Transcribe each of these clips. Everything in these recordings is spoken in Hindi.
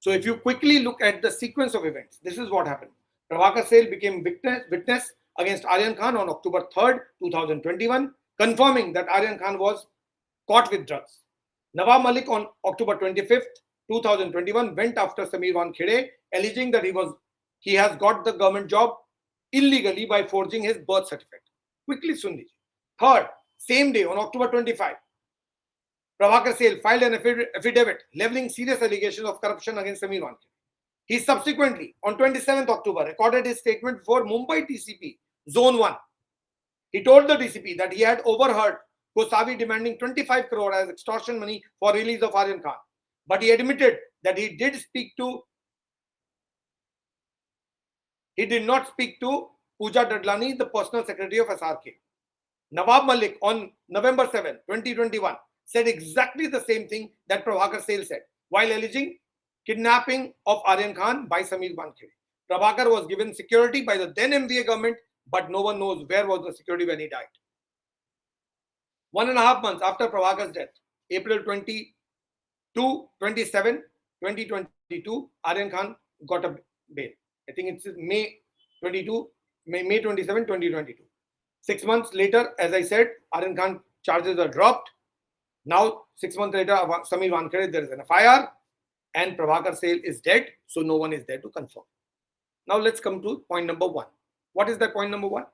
So if you quickly look at the sequence of events, this is what happened. Prabhakar Sale became witness against Aryan Khan on October 3rd, 2021, confirming that Aryan Khan was caught with drugs. Nawab Malik on October 25th, 2021 went after Sameer Wankhede, alleging that he has got the government job illegally by forging his birth certificate. Quickly sun lijiye. Third, same day on October 25, Prabhakar Sale filed an affidavit leveling serious allegations of corruption against Sameer Wankhede. He subsequently, on 27th October, recorded his statement before Mumbai DCP, Zone 1. He told the DCP that he had overheard Gosavi demanding 25 crore as extortion money for release of Aryan Khan. But he admitted that he did not speak to Pooja Dadlani, the personal secretary of SRK. Nawab Malik on November 7, 2021 said exactly the same thing that Prabhakar Sale said while alleging kidnapping of Aryan Khan by Sameer Wankhede. Prabhakar was given security by the then MVA government, but no one knows where was the security when he died. 1.5 months after Prabhakar's death, April 27, 2022, Aryan Khan got a bail. I think it's May 27, 2022. 6 months later, as I said, Aryan Khan charges are dropped. Now, 6 months later, Sameer Wankhede, there is an FIR, and Prabhakar Sale is dead, so no one is there to confirm. Now, let's come to point number 1. What is that point number 1?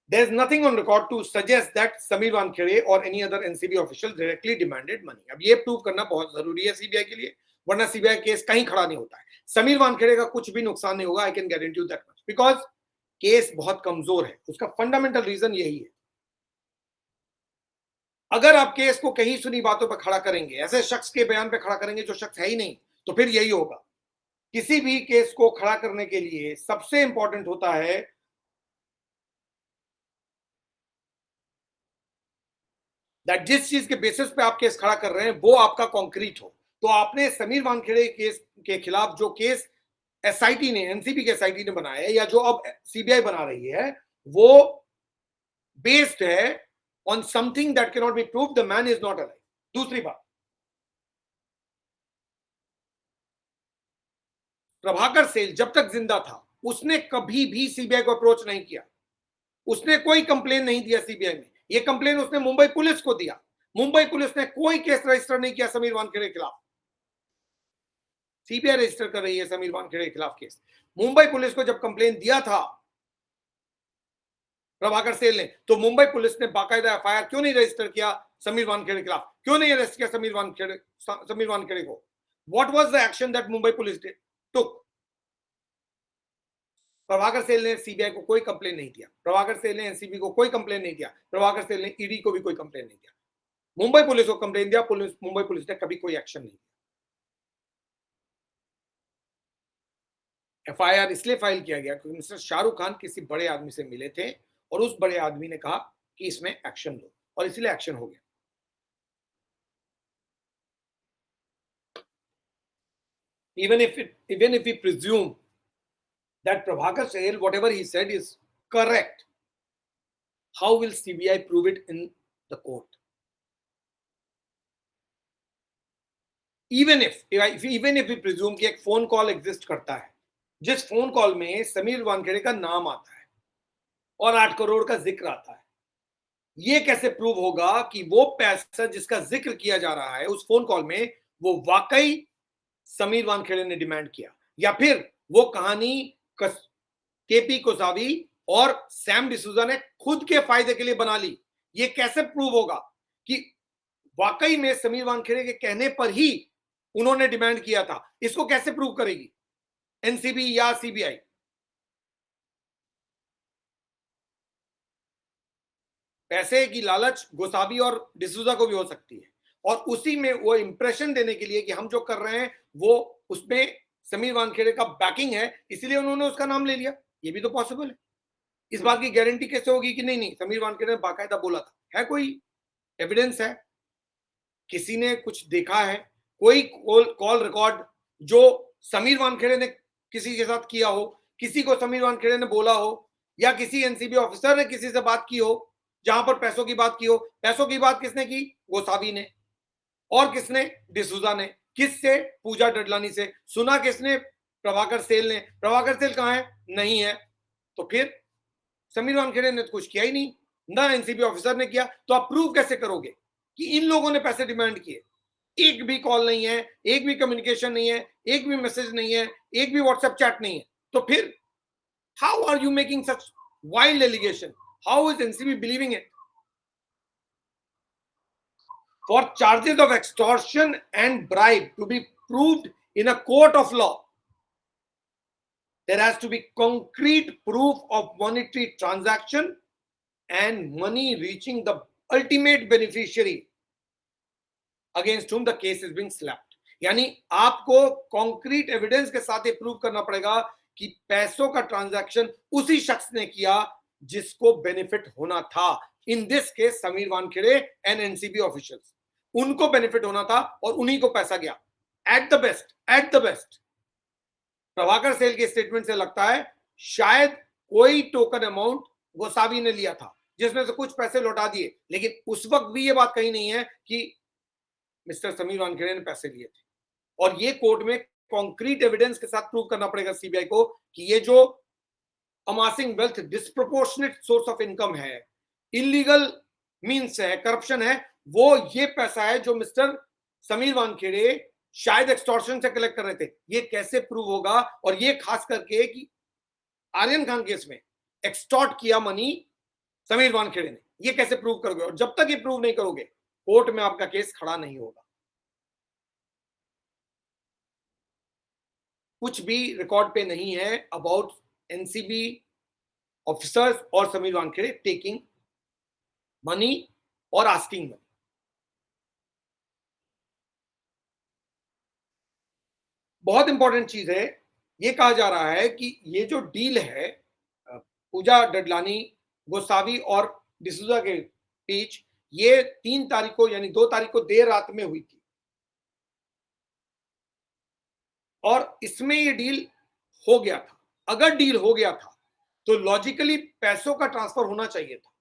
There is nothing on record to suggest that Sameer Wankhede or any other NCB official directly demanded money. अब ये प्रूव करना बहुत जरूरी है सीबीआई के लिए, वरना सीबीआई केस कहीं खड़ा नहीं होता है. समीर वानखेड़े का कुछ भी नुकसान नहीं होगा, I can guarantee you that much, because case बहुत कमजोर है. उसका फंडामेंटल रीजन यही है. अगर आप केस को कहीं सुनी बातों पर खड़ा करेंगे, ऐसे शख्स के बयान पे खड़ा करेंगे जो शख्स है ही नहीं, तो फिर यही होगा. किसी भी केस को खड़ा करने के लिए सबसे इंपॉर्टेंट होता है दैट जिस चीज के बेसिस पे आप केस खड़ा कर रहे हैं वो आपका कॉन्क्रीट हो. तो आपने समीर वानखेड़े केस के खिलाफ जो केस एसआईटी ने, एनसीबी के एसआईटी ने बनाया है, या जो अब सीबीआई बना रही है, वो बेस्ड है on something that can not be proved. The man is not alive. दूसरी बात, प्रभाकर सेल जब तक जिंदा था उसने कभी भी सीबीआई को अप्रोच नहीं किया. उसने कोई कंप्लेन नहीं दिया सीबीआई में. ये कंप्लेन उसने मुंबई पुलिस को दिया. मुंबई पुलिस ने कोई केस रजिस्टर नहीं किया समीर वानखेड़े के खिलाफ. सीबीआई रजिस्टर कर रही है समीर वानखेड़े के खिलाफ केस. मुंबई पुलिस को जब कंप्लेन दिया था प्रभाकर सेल ने, तो मुंबई पुलिस ने बाकायदा एफआईआर क्यों नहीं रजिस्टर किया समीर वानखेड़े के खिलाफ? क्यों नहीं अरेस्ट किया समीर वानखेड़े को? What was the action that Mumbai police took? Prabhakar Sail ने सीबीआई को कोई कंप्लेन नहीं दिया. प्रभाकर सेल ने एनसीबी को कोई कंप्लेन नहीं दिया. प्रभाकर सेल ने ईडी को भी कोई कंप्लेन नहीं दिया. मुंबई पुलिस को कंप्लेन दिया. मुंबई पुलिस ने कभी कोई एक्शन नहीं दिया. एफआईआर इसलिए फाइल किया गया क्योंकि मिस्टर शाहरुख खान किसी बड़े आदमी से मिले थे और उस बड़े आदमी ने कहा कि इसमें एक्शन लो, और इसलिए एक्शन हो गया. Even if we presume that Prabhakar Sale, whatever he said is correct, how will CBI prove it in the court? Even if we presume कि एक फोन कॉल एग्जिस्ट करता है जिस फोन कॉल में समीर वानखेड़े का नाम आता है और 8 करोड़ का जिक्र आता है, ये कैसे प्रूव होगा कि वो पैसा जिसका जिक्र किया जा रहा है उस फोन कॉल में वो वाकई समीर वानखेड़े ने डिमांड किया, या फिर वो कहानी केपी कोसावी और सैम डिसूजा ने खुद के फायदे के लिए बना ली? ये कैसे प्रूव होगा कि वाकई में समीर वानखेड़े के कहने पर ही उन्होंने डिमांड किया था? इसको कैसे प्रूव करेगी एनसीबी या सीबीआई? पैसे की लालच गोसावी और डिसूजा को भी हो सकती है, और उसी में वो इंप्रेशन देने के लिए कि हम जो कर रहे हैं वो उसमें समीर वानखेड़े का बैकिंग है, इसलिए उन्होंने उसका नाम ले लिया. ये भी तो पॉसिबल है. इस बात की गारंटी कैसे होगी कि नहीं समीर वानखेड़े ने बाकायदा बोला था? है कोई एविडेंस? है किसी ने कुछ देखा है? कोई कॉल रिकॉर्ड जो समीर वानखेड़े ने किसी के साथ किया हो, किसी को समीर वानखेड़े ने बोला हो, या किसी एनसीबी ऑफिसर ने किसी से बात की हो जहां पर पैसों की बात की हो? पैसों की बात किसने की? गोसावी ने. और किसने? डिसूजा ने. किससे? पूजा डडलानी से। सुना किसने? प्रभाकर सेल ने। प्रभाकर सेल कहां है? नहीं है। तो फिर समीर वानखेड़े ने तो कुछ किया ही नहीं, ना एनसीबी ऑफिसर ने किया। तो आप प्रूव कैसे करोगे कि इन लोगों ने पैसे डिमांड किए? एक भी कॉल नहीं है, एक भी कम्युनिकेशन नहीं है, एक भी मैसेज नहीं है, एक भी व्हाट्सएप चैट नहीं है। तो फिर how are you making such wild allegation? How is NCB believing it? For charges of extortion and bribe to be proved in a court of law, there has to be concrete proof of monetary transaction and money reaching the ultimate beneficiary against whom the case is being slapped. यानी आपको कॉन्क्रीट एविडेंस के साथ ये प्रूव करना पड़ेगा कि पैसों का ट्रांजैक्शन उसी शख्स ने किया जिसको बेनिफिट होना था। In this case Sameer Wankhede and NCB officials, उनको बेनिफिट होना था और उन्हीं को पैसा गया। At the best Prabhakar Sail के स्टेटमेंट से लगता है शायद कोई टोकन अमाउंट गोसावी ने लिया था, जिसमें से कुछ पैसे लौटा दिए, लेकिन उस वक्त भी ये बात कही नहीं है कि मिस्टर समीर वानखेड़े ने पैसे लिए थे। और ये कोर्ट में कॉन्क्रीट एविडेंस के साथ प्रूव करना पड़ेगा सीबीआई को कि ये जो amassing wealth disproportionate source of income है, इलीगल मीन्स है, करप्शन है, वो ये पैसा है जो मिस्टर समीर वानखेड़े शायद एक्सटॉर्शन से कलेक्ट कर रहे थे। ये कैसे प्रूव होगा? और ये खास करके कि आर्यन खान केस में एक्सटॉर्ट किया मनी समीर वानखेड़े ने, ये कैसे प्रूव करोगे? और जब तक ये प्रूव नहीं करोगे कोर्ट में आपका केस खड़ा नहीं होगा। कुछ भी रिकॉर्ड पे नहीं है अबाउट एनसीबी ऑफिसर्स और समीर वानखेड़े टेकिंग मनी और आस्किंग मनी। बहुत इंपॉर्टेंट चीज है, ये कहा जा रहा है कि ये जो डील है पूजा डडलानी, गोसावी और डिसूजा के बीच, ये 3 तारीख को यानी 2 तारीख को देर रात में हुई थी और इसमें ये डील हो गया था। अगर डील हो गया था तो लॉजिकली पैसों का ट्रांसफर होना चाहिए था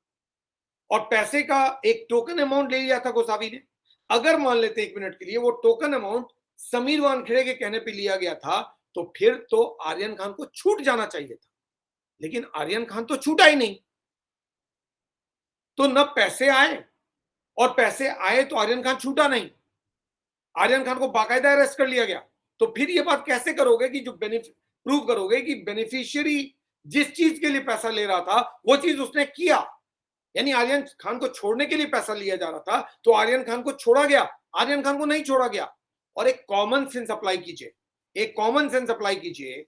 और पैसे का एक टोकन अमाउंट ले लिया था गोसावी ने। अगर मान लेते 1 मिनट के लिए वो टोकन अमाउंट समीर वानखेड़े के कहने पे लिया गया था तो फिर तो आर्यन खान को छूट जाना चाहिए था, लेकिन आर्यन खान तो छूटा ही नहीं। तो न पैसे आए और पैसे आए तो आर्यन खान छूटा नहीं, आर्यन खान को बाकायदा अरेस्ट कर लिया गया। तो फिर ये बात कैसे करोगे कि जो प्रूव करोगे कि बेनिफिशियरी जिस चीज के लिए पैसा ले रहा था वो चीज उसने किया? यानी आर्यन खान को छोड़ने के लिए पैसा लिया जा रहा था तो आर्यन खान को छोड़ा गया, आर्यन खान को नहीं छोड़ा गया। और एक कॉमन सेंस अप्लाई कीजिए, एक कॉमन सेंस अप्लाई कीजिए।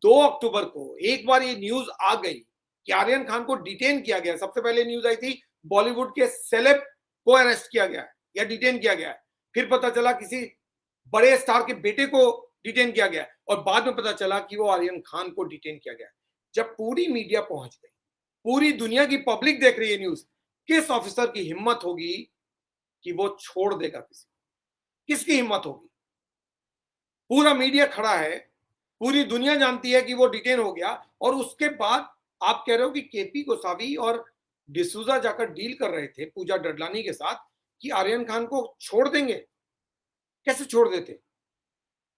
2 अक्टूबर को एक बार ये न्यूज आ गई कि आर्यन खान को डिटेन किया गया। सबसे पहले न्यूज आई थी बॉलीवुड के सेलेब को अरेस्ट किया गया है या डिटेन किया गया है, फिर पता चला किसी बड़े स्टार के बेटे को डिटेन किया गया और बाद में पता चला कि वो आर्यन खान को डिटेन किया गया। जब पूरी मीडिया पहुंच गई, पूरी दुनिया की पब्लिक देख रही है न्यूज, किस ऑफिसर की हिम्मत होगी कि वो छोड़ देगा किसी? किसकी हिम्मत होगी? पूरा मीडिया खड़ा है, पूरी दुनिया जानती है कि वो डिटेन हो गया और उसके बाद आप कह रहे हो कि केपी गोसावी और डिसूजा जाकर डील कर रहे थे पूजा डडलानी के साथ कि आर्यन खान को छोड़ देंगे। कैसे छोड़ देते?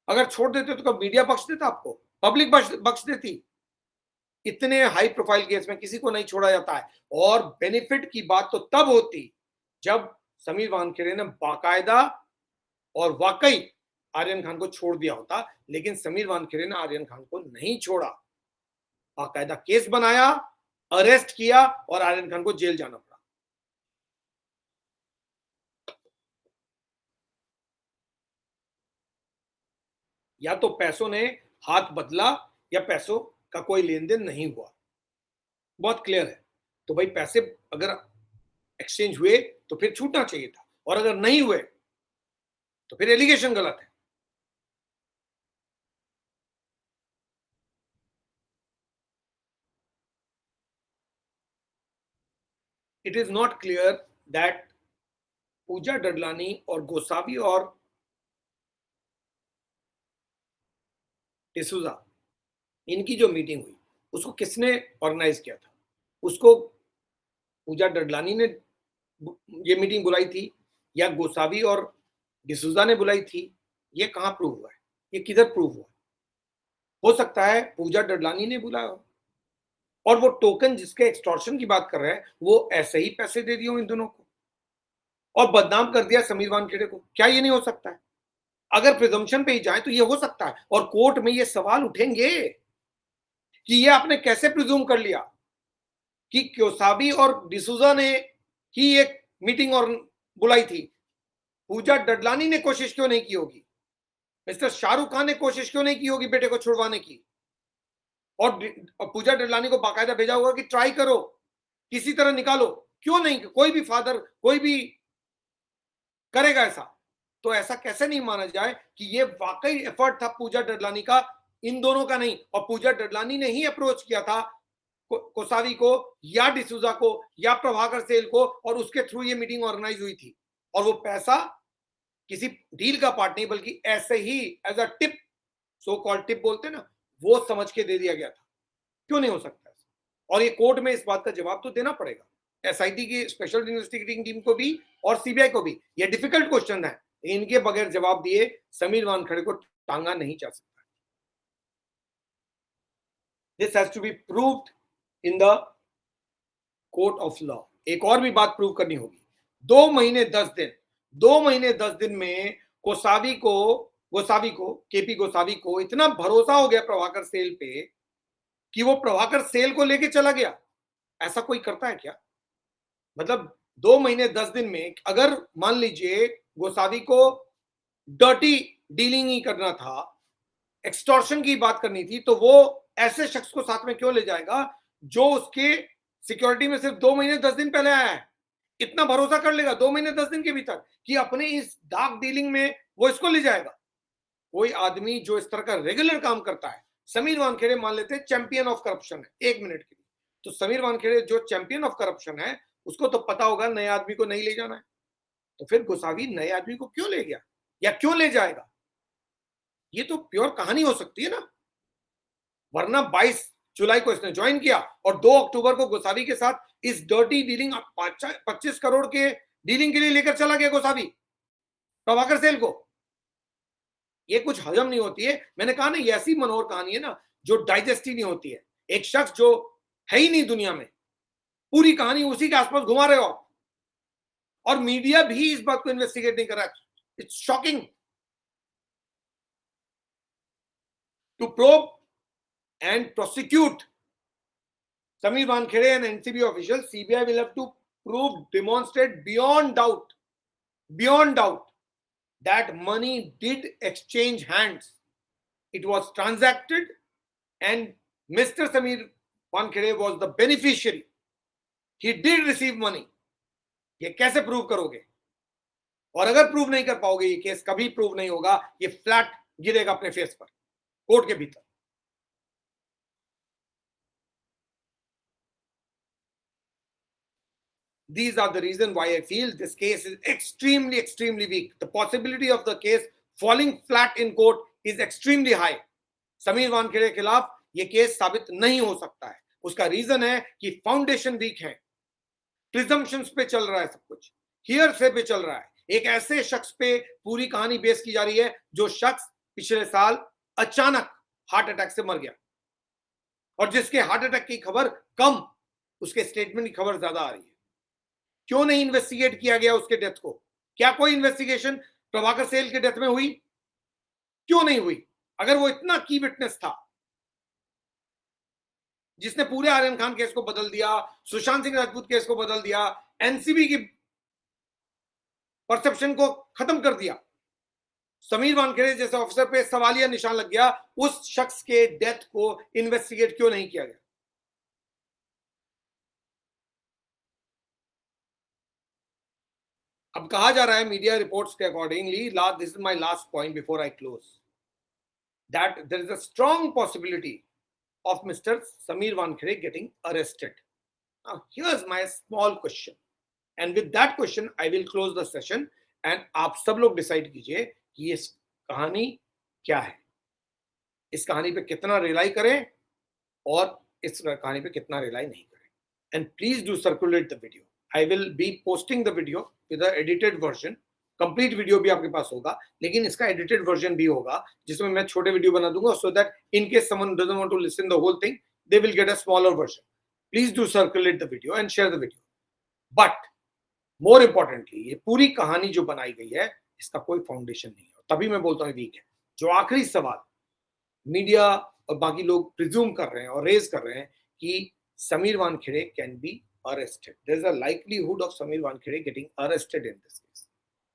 अगर छोड़ देते तो कब मीडिया बख्श देता आपको, पब्लिक बख्श देती? इतने हाई प्रोफाइल केस में किसी को नहीं छोड़ा जाता है। और बेनिफिट की बात तो तब होती जब समीर वानखेड़े ने बाकायदा और वाकई आर्यन खान को छोड़ दिया होता, लेकिन समीर वानखेड़े ने आर्यन खान को नहीं छोड़ा, बाकायदा केस बनाया, अरेस्ट किया और आर्यन खान को जेल जाना पड़ा। या तो पैसों ने हाथ बदला या पैसों का कोई लेन देन नहीं हुआ, बहुत क्लियर है। तो भाई पैसे अगर एक्सचेंज हुए तो फिर छूटना चाहिए था, और अगर नहीं हुए तो फिर एलिगेशन गलत है। It is not clear that Pooja Dadlani और गोसावी और डिसूजा इनकी जो मीटिंग हुई उसको किसने ऑर्गेनाइज किया था? उसको पूजा डडलानी ने ये मीटिंग बुलाई थी या गोसावी और डिसूजा ने बुलाई थी ये कहां प्रूव हुआ है? ये किधर प्रूव हुआ? हो सकता है पूजा डडलानी ने बुलाया हो, और वो टोकन जिसके एक्सटॉर्शन की बात कर रहे हैं वो ऐसे ही पैसे दे दिए हो इन दोनों को और बदनाम कर दिया समीर वानखेड़े को। क्या ये नहीं हो सकता है? अगर प्रिजम्पशन पे ही जाए तो ये हो सकता है, और कोर्ट में ये सवाल उठेंगे कि ये आपने कैसे प्रिज्यूम कर लिया कि क्योसावी और डिसूजा ने ही एक मीटिंग और बुलाई थी, पूजा डडलानी ने कोशिश क्यों नहीं की होगी, मिस्टर शाहरुख खान ने कोशिश क्यों नहीं की होगी बेटे को छुड़वाने की, और पूजा डडलानी को बाकायदा भेजा होगा कि ट्राई करो, किसी तरह निकालो, क्यों नहीं? कोई भी फादर, कोई भी करेगा ऐसा, तो ऐसा कैसे नहीं माना जाए कि ये वाकई एफर्ट था पूजा डडलानी का, इन दोनों का नहीं, और पूजा डडलानी ने ही अप्रोच किया था कोसावी को या डिसूजा को या प्रभाकर सेल को, और उसके थ्रू ये मीटिंग ऑर्गेनाइज हुई थी, और वो पैसा किसी डील का पार्ट नहीं बल्कि ऐसे ही as a tip, so called tip बोलते ना, वो समझ के दे दिया गया था। क्यों नहीं हो सकता? और ये कोर्ट में इस बात का जवाब तो देना पड़ेगा, एसआईटी की स्पेशल इन्वेस्टिगेटिंग टीम को भी और सीबीआई को भी। ये डिफिकल्ट क्वेश्चन है, इनके बगैर जवाब दिए समीर वानखेड़े को टांगा नहीं जा सकता। This has to be proved in the court of law. एक और भी बात प्रूव करनी होगी। 2 महीने 10 दिन में केपी गोसावी को इतना भरोसा हो गया प्रभाकर सेल पे कि वो प्रभाकर सेल को लेके चला गया। ऐसा कोई करता है क्या? मतलब 2 महीने 10 दिन में अगर मान लीजिए गोसावी को डर्टी डीलिंग ही करना था, एक्सटॉर्शन की बात करनी थी, तो वो ऐसे शख्स को साथ में क्यों ले जाएगा जो उसके सिक्योरिटी में सिर्फ 2 महीने 10 दिन पहले आया है? इतना भरोसा कर लेगा 2 महीने 10 दिन के भीतर कि अपने इस डार्क डीलिंग में वो इसको ले जाएगा? कोई आदमी जो इस तरह का रेगुलर काम करता है, समीर वानखेड़े मान लेते हैं चैंपियन ऑफ करप्शन है 1 मिनट के लिए, तो समीर वानखेड़े जो चैंपियन ऑफ करप्शन है उसको तो पता होगा नए आदमी को नहीं ले जाना है, तो फिर गोसावी नए आदमी को क्यों ले गया या क्यों ले जाएगा? ये तो प्योर कहानी हो सकती है ना, वरना 22 जुलाई को इसने ज्वाइन किया और 2 अक्टूबर को गोसावी के साथ इस डर्टी डीलिंग 25 करोड़ के डीलिंग के लिए लेकर चला गया गोसावी प्रभाकर सेल को। ये कुछ हजम नहीं होती है। मैंने कहा ना, ये ऐसी मनोहर कहानी है ना जो डाइजेस्ट ही नहीं होती है। एक शख्स जो है ही नहीं दुनिया में, पूरी कहानी उसी के आसपास घुमा रहे हो आप, और मीडिया भी इस बात को इन्वेस्टिगेट नहीं कर रहा है। It's shocking. To probe and prosecute Sameer Wankhede and NCB officials, CBI will have to demonstrate beyond doubt that money did exchange hands. It was transacted and Mr. Sameer Wankhede was the beneficiary. He did receive money. ये कैसे प्रूव करोगे? और अगर प्रूव नहीं कर पाओगे, ये केस कभी प्रूव नहीं होगा, ये फ्लैट गिरेगा अपने फेस पर कोर्ट के भीतर। These are the reasons why I feel this case is extremely weak. The possibility of the case falling flat in court is extremely high. Sameer Wankhede के खिलाफ ये केस साबित नहीं हो सकता है। उसका रीजन है कि फाउंडेशन वीक है, प्रिजम्पशंस पे चल रहा है, सब कुछ हियरसे पे चल रहा है। एक ऐसे शख्स पे पूरी कहानी बेस की जा रही है जो शख्स पिछले साल अचानक हार्ट अटैक से मर गया, और जिसके हार्ट अटैक की खबर कम, उसके स्टेटमेंट की खबर ज्यादा आ रही है। क्यों नहीं इन्वेस्टिगेट किया गया उसके डेथ को? क्या कोई इन्वेस्टिगेशन प्रभाकर सेल के डेथ में हुई? क्यों नहीं हुई? अगर वो इतना की विटनेस था जिसने पूरे आर्यन खान केस को बदल दिया, सुशांत सिंह राजपूत केस को बदल दिया, एनसीबी की परसेप्शन को खत्म कर दिया, समीर वानखेड़े जैसे ऑफिसर पे सवालिया निशान लग गया, उस शख्स के डेथ को इन्वेस्टिगेट क्यों नहीं किया गया? अब कहा जा रहा है मीडिया रिपोर्ट्स के accordingly, this is my last point before I close, that there is a strong possibility of Mr. Sameer Wankhede getting arrested. Now, here's my small question. And with that question, I will close the session. And आप सब लोग डिसाइड कीजिए कि ये कहानी क्या है, इस कहानी पे कितना रिलाई करें और इस कहानी पे कितना रिलाई नहीं करें. And please do circulate the video. I will be posting the video with the edited version complete video भी आपके पास होगा, लेकिन इसका एडिटेड वर्जन भी होगा जिसमें मैं छोटे वीडियो बना दूंगा, so that in case someone doesn't want to listen the whole thing, they will get a smaller version. Please do circulate the video and share the video. But more importantly, ये पूरी कहानी जो बनाई गई है इसका कोई फाउंडेशन नहीं है, तभी मैं बोलता हूँ वीक है. जो आखिरी सवाल मीडिया और बाकी लोग प्रिज्यूम कर रहे हैं और रेज कर रहे हैं कि Sameer Wankhede can be arrested, there is a likelihood of Sameer Wankhede getting arrested in this case.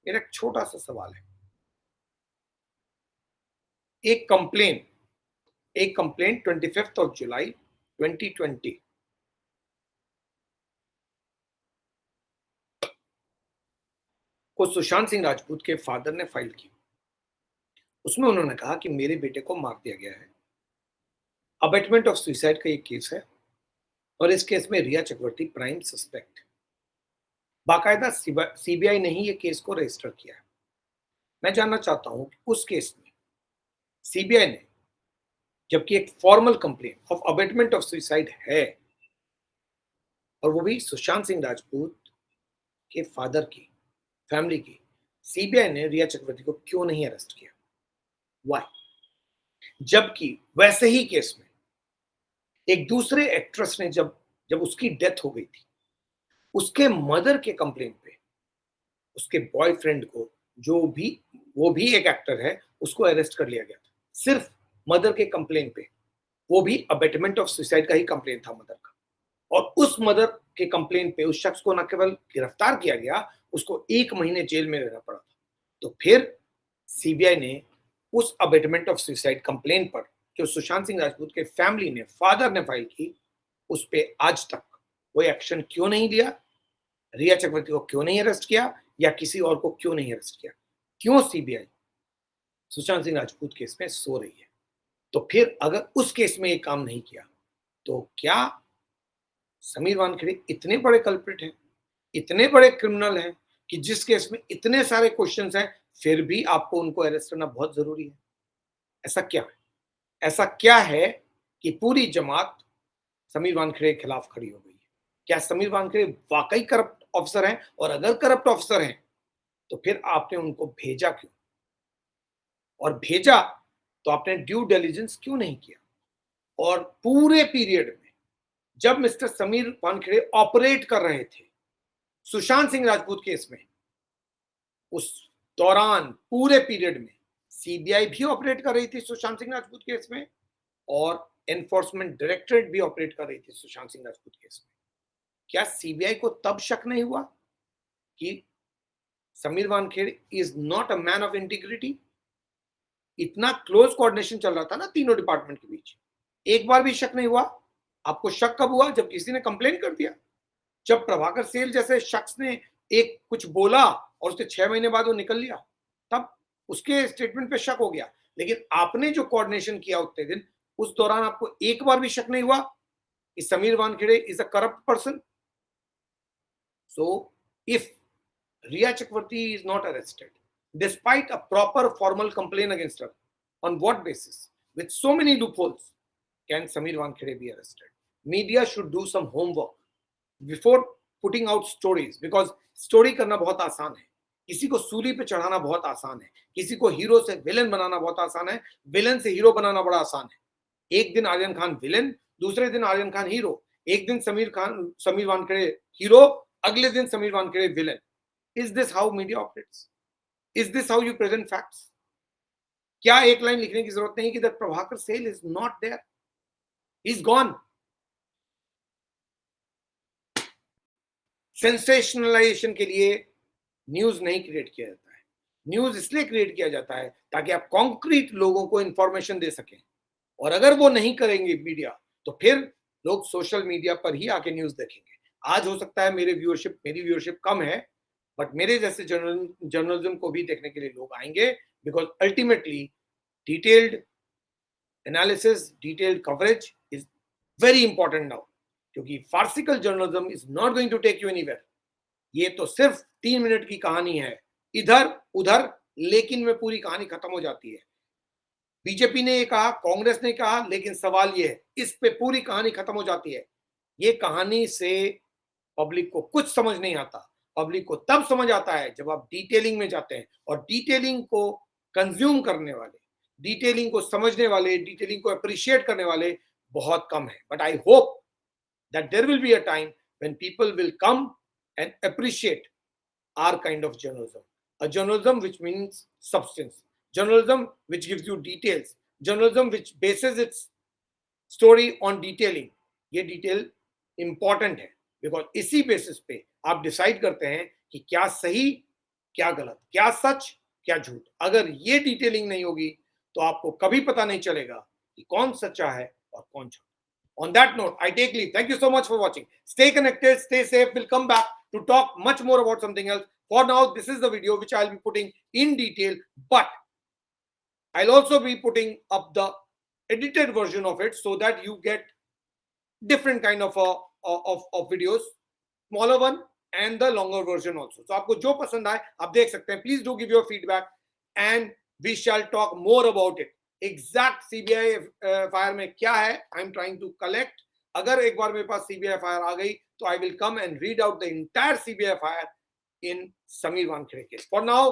मेरा एक छोटा सा सवाल है. एक कंप्लेन 25 जुलाई 2020 को सुशांत सिंह राजपूत के फादर ने फाइल की. उसमें उन्होंने कहा कि मेरे बेटे को मार दिया गया है. अबेटमेंट ऑफ सुसाइड का ये केस है और इस केस में रिया चक्रवर्ती प्राइम सस्पेक्ट. बाकायदा सीबीआई ने ही ये केस को रजिस्टर किया है. मैं जानना चाहता हूं कि उस केस में सीबीआई ने, जबकि एक formal complaint of abetment of suicide है और वो भी सुशांत सिंह राजपूत के फादर की फैमिली की, सीबीआई ने रिया चक्रवर्ती को क्यों नहीं अरेस्ट किया? व्हाई? जबकि वैसे ही केस में एक दूसरे एक्ट्रेस ने जब उसकी डेथ हो गई थी, उसके मदर के कंप्लेन पे उसके बॉयफ्रेंड को, वो भी एक एक्टर है, उसको अरेस्ट कर लिया गया था सिर्फ मदर के कंप्लेन पे. वो भी अबेटमेंट ऑफ सुसाइड का ही कंप्लेन था मदर का, और उस मदर के कंप्लेन पे उस शख्स को न केवल गिरफ्तार किया गया, उसको 1 महीने जेल में रहना पड़ा था. तो फिर सीबीआई ने उस अबेटमेंट ऑफ सुसाइड कंप्लेन पर जो सुशांत सिंह राजपूत के फैमिली ने, फादर ने फाइल की, उस पे आज तक कोई एक्शन क्यों नहीं लिया? रिया चक्रवर्ती को क्यों नहीं अरेस्ट किया या किसी और को क्यों नहीं अरेस्ट किया? क्यों सीबीआई सुशांत सिंह राजपूत केस में सो रही है? तो फिर अगर उस केस में ये काम नहीं किया, तो क्या समीर वानखेड़े इतने बड़े कल्प्रिट हैं, इतने बड़े क्रिमिनल हैं कि जिस केस में इतने सारे क्वेश्चंस हैं, फिर भी आपको उनको अरेस्ट करना बहुत जरूरी है? ऐसा क्या है? ऐसा क्या है कि पूरी जमात समीर वानखेड़े के खिलाफ खड़ी हो गई है? क्या समीर वानखेड़े वाकई करप्ट ऑफिसर हैं? और अगर करप्ट ऑफिसर हैं, तो फिर आपने उनको भेजा क्यों? और भेजा तो आपने ड्यू डिलिजेंस क्यों नहीं किया? और पूरे पीरियड में जब मिस्टर समीर वानखेड़े ऑपरेट कर रहे थे सुशांत सिंह राजपूत केस में, उस दौरान पूरे पीरियड में सीबीआई भी ऑपरेट कर रही थी सुशांत सिंह राजपूत केस में, और एनफोर्समेंट डायरेक्टरेट भी ऑपरेट कर रही थी सुशांत सिंह राजपूत केस में. क्या सीबीआई को तब शक नहीं हुआ कि Sameer Wankhede is not a man of integrity? इतना क्लोज कोऑर्डिनेशन चल रहा था ना तीनों डिपार्टमेंट के बीच. एक बार भी शक नहीं हुआ? आपको शक कब हुआ? जब किसी ने कंप्लेन कर दिया, जब प्रभाकर सेल जैसे शख्स ने एक कुछ बोला और उसके 6 महीने बाद वो निकल लिया, तब उसके स्टेटमेंट पे शक हो गया. लेकिन आपने जो कोऑर्डिनेशन किया उतने दिन, उस दौरान आपको एक बार भी शक नहीं हुआ कि Sameer Wankhede is a corrupt person? So if Riya Chakravarti is not arrested despite a proper formal complaint against her, on what basis, with so many loopholes, can Sameer Wankhede be arrested? Media should do some homework before putting out stories, because story करना बहुत आसान है, किसी को सूली पे चढ़ाना बहुत आसान है, किसी को हीरो से विलन बनाना बहुत आसान है, विलन से हीरो बनाना बड़ा आसान है. एक दिन आर्यन खान विलन, दूसरे दिन आर्यन खान हीरो. एक दिन समीर वानखेड़े हीरो, अगले दिन Sameer Wankhede villain. Is this how media operates? Is this how you present facts? क्या एक लाइन लिखने की जरूरत नहीं कि that Prabhakar Sale is not there, he's gone. Sensationalisation के लिए न्यूज नहीं क्रिएट किया जाता है. न्यूज इसलिए क्रिएट किया जाता है ताकि आप कॉन्क्रीट लोगों को इंफॉर्मेशन दे सकें. और अगर वो नहीं करेंगे मीडिया, तो फिर लोग सोशल मीडिया पर ही आके न्यूज देखेंगे. आज हो सकता है मेरी व्यूअरशिप कम है, बट मेरे जैसे जर्नलिज्म को भी देखने के लिए लोग आएंगे, because ultimately detailed analysis, detailed coverage is very important now, क्योंकि farcical journalism is not going to take you anywhere. ये तो सिर्फ 3 मिनट की कहानी है, इधर उधर, लेकिन में पूरी कहानी खत्म हो जाती है. बीजेपी ने ये कहा, कांग्रेस ने कहा, लेकिन सवाल ये है, इस पे पूरी कहानी खत्म हो जाती है. ये कहानी से पब्लिक को कुछ समझ नहीं आता, पब्लिक को तब समझ आता है जब आप डिटेलिंग में जाते हैं, और डिटेलिंग को कंज्यूम करने वाले, डिटेलिंग को समझने वाले, डिटेलिंग को अप्रिशिएट करने वाले बहुत कम है. But I hope that there will be a time when people will come and appreciate our kind of journalism. A journalism which means substance, journalism which gives you details, journalism which bases its story on detailing. ये डिटेल इंपॉर्टेंट है, बिकॉज इसी बेसिस पे आप डिसाइड करते हैं कि क्या सही, क्या गलत, क्या सच, क्या झूठ. अगर ये डिटेलिंग नहीं होगी तो आपको कभी पता नहीं चलेगा कि कौन सच्चा है और कौन झूठ. On that note, I take leave. Thank you so much for watching. Stay connected, stay safe. We'll come back to talk much more about something else. For now, this is the video which I'll be putting in detail, but I'll also be putting up the edited version of it so that you get different kind of videos, smaller one and the longer version also. So आपको जो पसंद आए आप देख सकते हैं. Please do give your feedback and we shall talk more about it. Exact CBI FIR में क्या है, I am trying to collect. अगर एक बार मेरे पास सीबीआई एफआईआर आ गई तो I will come and read out the entire CBI FIR in Sameer Wankhede case. For now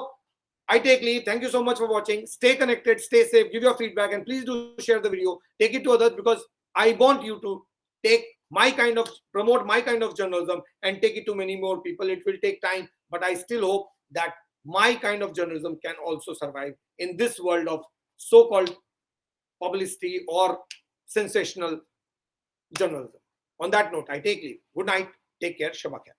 I take leave. Thank you so much for watching. Stay connected, stay safe, give your feedback, and please do share the video. Take it to others, because I want you to promote my kind of journalism and take it to many more people. It will take time, but I still hope that my kind of journalism can also survive in this world of so-called publicity or sensational journalism. On that note, I take leave. Good night. Take care. Shabba khair.